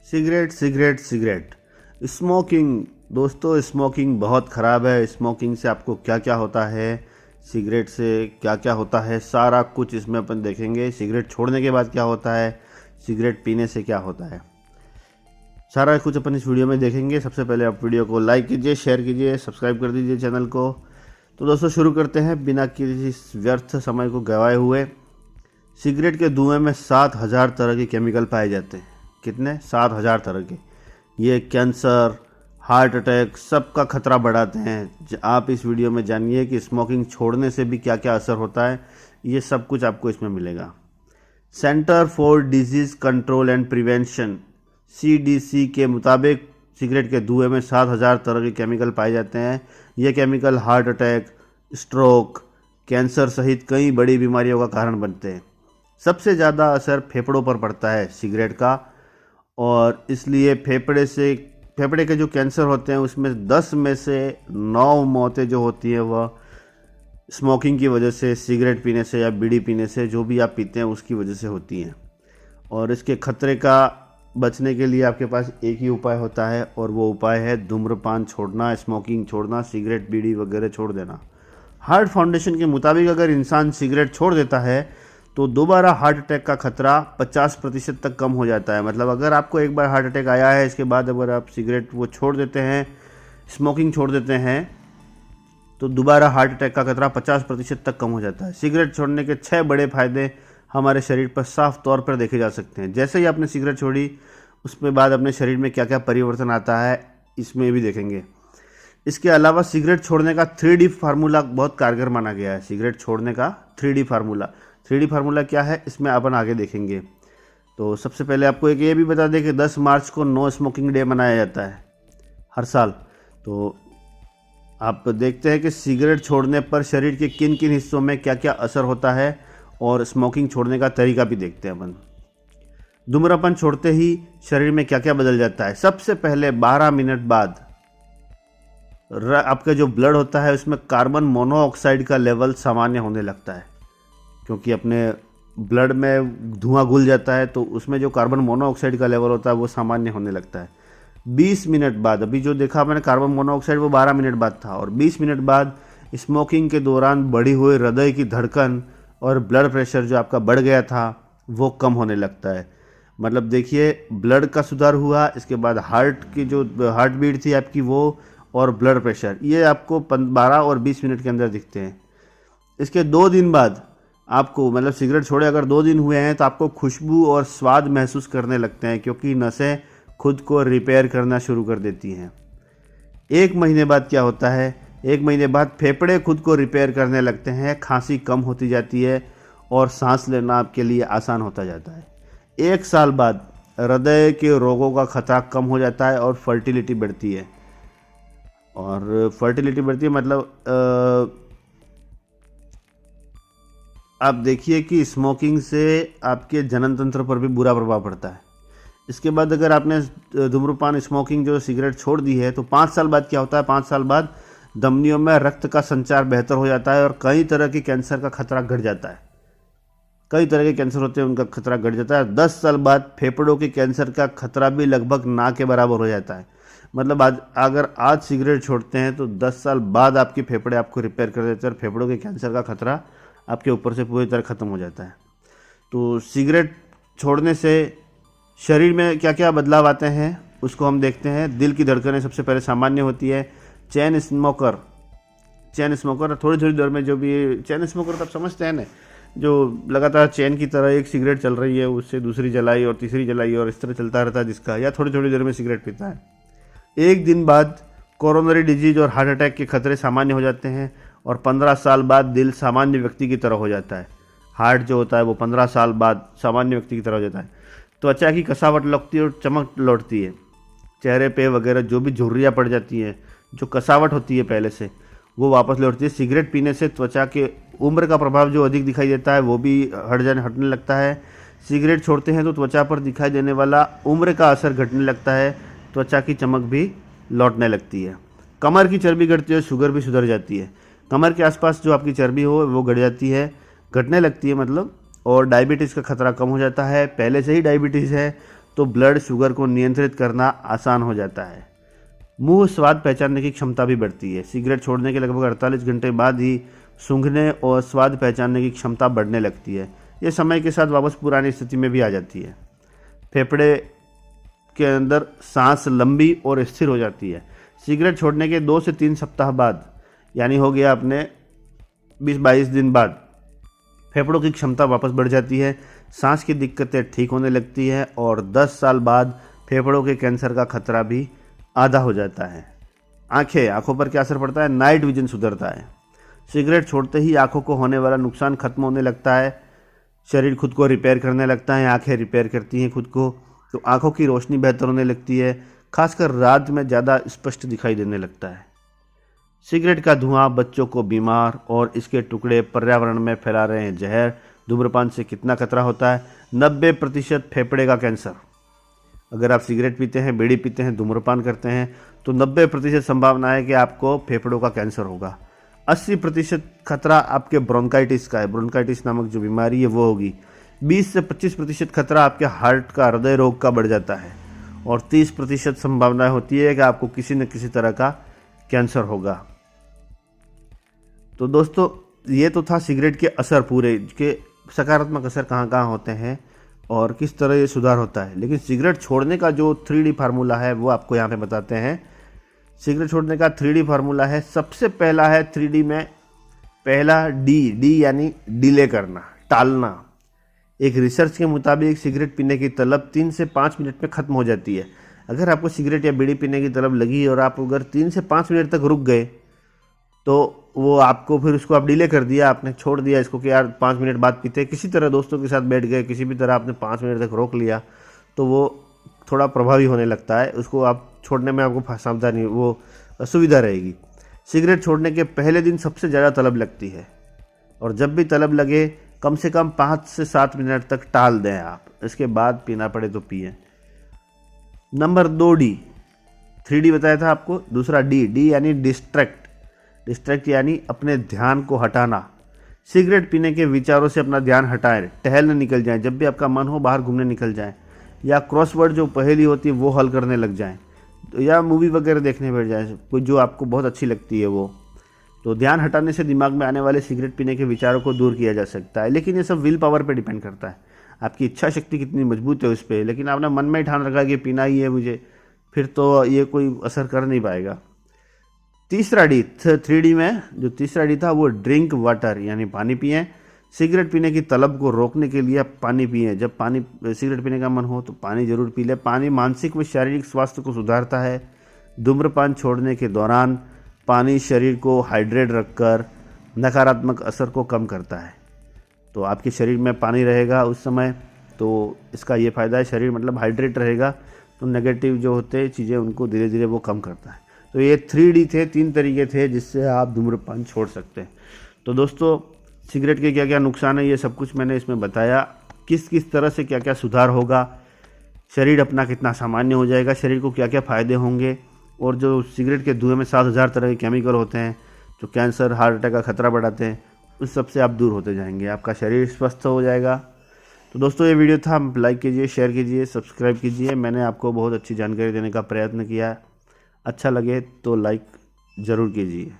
Cigarette cigarette cigarette smoking. दोस्तों, smoking बहुत ख़राब है। स्मोकिंग से आपको क्या क्या होता है, सिगरेट से क्या क्या होता है, सारा कुछ इसमें अपन देखेंगे। सिगरेट छोड़ने के बाद क्या होता है, सिगरेट पीने से क्या होता है, सारा कुछ अपन इस वीडियो में देखेंगे। सबसे पहले आप वीडियो को लाइक कीजिए, शेयर कीजिए, सब्सक्राइब कर दीजिए चैनल को। तो दोस्तों शुरू करते हैं बिना किसी व्यर्थ समय को गंवाए हुए। सिगरेट के धुएं में 7,000 तरह के केमिकल पाए जाते हैं। कितने? 7,000 तरह के। ये कैंसर, हार्ट अटैक सबका खतरा बढ़ाते हैं। आप इस वीडियो में जानिए कि स्मोकिंग छोड़ने से भी क्या क्या असर होता है। ये सब कुछ आपको इसमें मिलेगा। Centre for disease control and prevention CDC के मुताबिक सिगरेट के धुएं में 7,000 तरह के केमिकल पाए जाते हैं। ये chemical heart attack, stroke, cancer सहित कई बड़ी बीमारियों का कारण बनते हैं। सबसे ज़्यादा असर फेफड़ों पर पड़ता है सिगरेट का, और इसलिए फेफड़े के जो कैंसर होते हैं उसमें 10 में से 9 मौतें जो होती हैं वह स्मोकिंग की वजह से, सिगरेट पीने से या बीड़ी पीने से, जो भी आप पीते हैं उसकी वजह से होती हैं। और इसके खतरे का बचने के लिए आपके पास एक ही उपाय होता है, और वो उपाय है धूम्रपान छोड़ना, स्मोकिंग छोड़ना, सिगरेट बीड़ी वगैरह छोड़ देना। हार्ट फाउंडेशन के मुताबिक अगर इंसान सिगरेट छोड़ देता है तो दोबारा हार्ट अटैक का खतरा 50% तक कम हो जाता है। मतलब अगर आपको एक बार हार्ट अटैक आया है, इसके बाद अगर आप सिगरेट वो छोड़ देते हैं, स्मोकिंग छोड़ देते हैं, तो दोबारा हार्ट अटैक का खतरा 50% तक कम हो जाता है। सिगरेट छोड़ने के 6 बड़े फायदे हमारे शरीर पर साफ तौर पर देखे जा सकते हैं। जैसे ही आपने सिगरेट छोड़ी उसके बाद अपने शरीर में क्या क्या परिवर्तन आता है इसमें भी देखेंगे। इसके अलावा सिगरेट छोड़ने का 3D फार्मूला बहुत कारगर माना गया है। सिगरेट छोड़ने का 3D फार्मूला क्या है, इसमें अपन आगे देखेंगे। तो सबसे पहले आपको एक ये भी बता दें कि 10 मार्च को नो स्मोकिंग डे मनाया जाता है हर साल। तो आप देखते हैं कि सिगरेट छोड़ने पर शरीर के किन किन हिस्सों में क्या क्या असर होता है, और स्मोकिंग छोड़ने का तरीका भी देखते हैं अपन। धूम्रपान छोड़ते ही शरीर में क्या क्या बदल जाता है। सबसे पहले 12 मिनट बाद आपका जो ब्लड होता है उसमें कार्बन मोनोऑक्साइड का लेवल सामान्य होने लगता है, क्योंकि अपने ब्लड में धुआं घुल जाता है तो उसमें जो कार्बन मोनोऑक्साइड का लेवल होता है वो सामान्य होने लगता है। 20 मिनट बाद, अभी जो देखा मैंने कार्बन मोनोऑक्साइड वो 12 मिनट बाद था, और 20 मिनट बाद स्मोकिंग के दौरान बढ़ी हुई हृदय की धड़कन और ब्लड प्रेशर जो आपका बढ़ गया था वो कम होने लगता है। मतलब देखिए, ब्लड का सुधार हुआ, इसके बाद हार्ट की जो हार्ट बीट थी आपकी वो, और ब्लड प्रेशर, ये आपको 12 और 20 मिनट के अंदर दिखते हैं। इसके 2 दिन बाद आपको, मतलब सिगरेट छोड़े अगर 2 दिन हुए हैं तो आपको खुशबू और स्वाद महसूस करने लगते हैं, क्योंकि नसें खुद को रिपेयर करना शुरू कर देती हैं। 1 महीने बाद क्या होता है, 1 महीने बाद फेफड़े खुद को रिपेयर करने लगते हैं, खांसी कम होती जाती है और सांस लेना आपके लिए आसान होता जाता है। 1 साल बाद हृदय के रोगों का खतरा कम हो जाता है और फर्टिलिटी बढ़ती है। और फर्टिलिटी बढ़ती है मतलब आप देखिए कि स्मोकिंग से आपके जनन तंत्र पर भी बुरा प्रभाव पड़ता है। इसके बाद अगर आपने धूम्रपान, स्मोकिंग जो सिगरेट छोड़ दी है तो 5 साल बाद क्या होता है, 5 साल बाद धमनियों में रक्त का संचार बेहतर हो जाता है और कई तरह के कैंसर का खतरा घट जाता है। कई तरह के कैंसर होते हैं, उनका खतरा घट जाता है। 10 साल बाद फेफड़ों के कैंसर का खतरा भी लगभग ना के बराबर हो जाता है। मतलब अगर आज सिगरेट छोड़ते हैं तो 10 साल बाद आपके फेफड़े आपको रिपेयर कर देते हैं और फेफड़ों के कैंसर का खतरा आपके ऊपर से पूरी तरह ख़त्म हो जाता है। तो सिगरेट छोड़ने से शरीर में क्या क्या बदलाव आते हैं उसको हम देखते हैं। दिल की धड़कनें सबसे पहले सामान्य होती है। चेन स्मोकर थोड़ी थोड़ी देर में, जो भी चेन स्मोकर तो आप समझते हैं ना, जो लगातार चेन की तरह एक सिगरेट चल रही है, उससे दूसरी जलाई और तीसरी जलाई और इस तरह चलता रहता है जिसका, या थोड़ी थोड़ी देर में सिगरेट पीता है। 1 दिन बाद कोरोनरी डिजीज और हार्ट अटैक के खतरे सामान्य हो जाते हैं, और 15 साल बाद दिल सामान्य व्यक्ति की तरह हो जाता है। हार्ट जो होता है वो 15 साल बाद सामान्य व्यक्ति की तरह हो जाता है। त्वचा की कसावट लौटती है और चमक लौटती है। चेहरे पे वगैरह जो भी झुर्रियाँ पड़ जाती हैं, जो कसावट होती है पहले से, वो वापस लौटती है। सिगरेट पीने से त्वचा के उम्र का प्रभाव जो अधिक दिखाई देता है वो भी हटने लगता है। सिगरेट छोड़ते हैं तो त्वचा पर दिखाई देने वाला उम्र का असर घटने लगता है, त्वचा की चमक भी लौटने लगती है। कमर की चर्बी घटती है, शुगर भी सुधर जाती है। कमर के आसपास जो आपकी चर्बी हो वो घट जाती है, घटने लगती है मतलब, और डायबिटीज़ का खतरा कम हो जाता है। पहले से ही डायबिटीज़ है तो ब्लड शुगर को नियंत्रित करना आसान हो जाता है। मुंह स्वाद पहचानने की क्षमता भी बढ़ती है। सिगरेट छोड़ने के लगभग 48 घंटे बाद ही सूंघने और स्वाद पहचानने की क्षमता बढ़ने लगती है। यह समय के साथ वापस पुरानी स्थिति में भी आ जाती है। फेफड़े के अंदर सांस लंबी और स्थिर हो जाती है। सिगरेट छोड़ने के 2 से 3 सप्ताह बाद, यानी हो गया अपने 20-22 दिन बाद, फेफड़ों की क्षमता वापस बढ़ जाती है, सांस की दिक्कतें ठीक होने लगती है और 10 साल बाद फेफड़ों के कैंसर का खतरा भी आधा हो जाता है। आंखों पर क्या असर पड़ता है? नाइट विजन सुधरता है। सिगरेट छोड़ते ही आंखों को होने वाला नुकसान खत्म होने लगता है। शरीर खुद को रिपेयर करने लगता है, आंखें रिपेयर करती हैं खुद को, तो आंखों की रोशनी बेहतर होने लगती है, खासकर रात में ज़्यादा स्पष्ट दिखाई देने लगता है। सिगरेट का धुआं बच्चों को बीमार और इसके टुकड़े पर्यावरण में फैला रहे हैं जहर। धूम्रपान से कितना खतरा होता है? 90% फेफड़े का कैंसर। अगर आप सिगरेट पीते हैं, बीड़ी पीते हैं, धूम्रपान करते हैं तो 90% संभावना है कि आपको फेफड़ों का कैंसर होगा। 80% खतरा आपके ब्रोंकाइटिस का है, ब्रोंकाइटिस नामक जो बीमारी है वो होगी। 20 से 25% खतरा आपके हार्ट का, हृदय रोग का बढ़ जाता है और 30% संभावना होती है कि आपको किसी न किसी तरह का कैंसर होगा। तो दोस्तों, ये तो था सिगरेट के असर पूरे के सकारात्मक असर कहाँ कहाँ होते हैं और किस तरह ये सुधार होता है। लेकिन सिगरेट छोड़ने का जो 3D फार्मूला है वो आपको यहाँ पे बताते हैं। सिगरेट छोड़ने का 3D फार्मूला है। सबसे पहला है 3D में, पहला डी यानी डिले करना, टालना। एक रिसर्च के मुताबिक सिगरेट पीने की तलब 3 से 5 मिनट में ख़त्म हो जाती है। अगर आपको सिगरेट या बीड़ी पीने की तलब लगी और आप अगर 3 से 5 मिनट तक रुक गए तो वो आपको, फिर उसको आप डिले कर दिया, आपने छोड़ दिया इसको कि यार 5 मिनट बाद पीते, किसी तरह दोस्तों के साथ बैठ गए, किसी भी तरह आपने 5 मिनट तक रोक लिया, तो वो थोड़ा प्रभावी होने लगता है। उसको आप छोड़ने में आपको सावधानी, वो सुविधा रहेगी। सिगरेट छोड़ने के पहले दिन सबसे ज़्यादा तलब लगती है और जब भी तलब लगे कम से कम 5 से 7 मिनट तक टाल दें आप, इसके बाद पीना पड़े तो पिए। नंबर 2 डी, 3D बताया था आपको। दूसरा डी यानी डिस्ट्रैक्ट यानी अपने ध्यान को हटाना। सिगरेट पीने के विचारों से अपना ध्यान हटाएं, टहलने निकल जाएं, जब भी आपका मन हो बाहर घूमने निकल जाएं, या क्रॉसवर्ड जो पहेली होती है वो हल करने लग जाएं, या मूवी वगैरह देखने बैठ जाएं, कोई जो आपको बहुत अच्छी लगती है वो। तो ध्यान हटाने से दिमाग में आने वाले सिगरेट पीने के विचारों को दूर किया जा सकता है। लेकिन ये सब विल पावर पे डिपेंड करता है, आपकी इच्छा शक्ति कितनी मजबूत है उस पर। लेकिन आपने मन में ही ठान रखा कि पीना ही है मुझे, फिर तो ये कोई असर कर नहीं पाएगा। तीसरा डी, 3D में जो तीसरा डी था वो ड्रिंक वाटर यानी पानी पिएं। सिगरेट पीने की तलब को रोकने के लिए पानी पिएं। जब सिगरेट पीने का मन हो तो पानी जरूर पी लें। पानी मानसिक व शारीरिक स्वास्थ्य को सुधारता है। धूम्रपान छोड़ने के दौरान पानी शरीर को हाइड्रेट रखकर नकारात्मक असर को कम करता है। तो आपके शरीर में पानी रहेगा उस समय, तो इसका ये फ़ायदा है, शरीर मतलब हाइड्रेट रहेगा तो नेगेटिव जो होते हैं चीज़ें उनको धीरे धीरे वो कम करता है। तो ये 3D थे, 3 तरीके थे जिससे आप धूम्रपान छोड़ सकते हैं। तो दोस्तों, सिगरेट के क्या क्या नुकसान है ये सब कुछ मैंने इसमें बताया। किस किस तरह से क्या क्या सुधार होगा, शरीर अपना कितना सामान्य हो जाएगा, शरीर को क्या क्या फ़ायदे होंगे, और जो सिगरेट के धुएं में 7000 तरह के केमिकल होते हैं जो कैंसर, हार्ट अटैक का खतरा बढ़ाते हैं, उस सब से आप दूर होते जाएंगे, आपका शरीर स्वस्थ हो जाएगा। तो दोस्तों, ये वीडियो था, लाइक कीजिए, शेयर कीजिए, सब्सक्राइब कीजिए। मैंने आपको बहुत अच्छी जानकारी देने का प्रयत्न किया। अच्छा लगे तो लाइक ज़रूर कीजिए।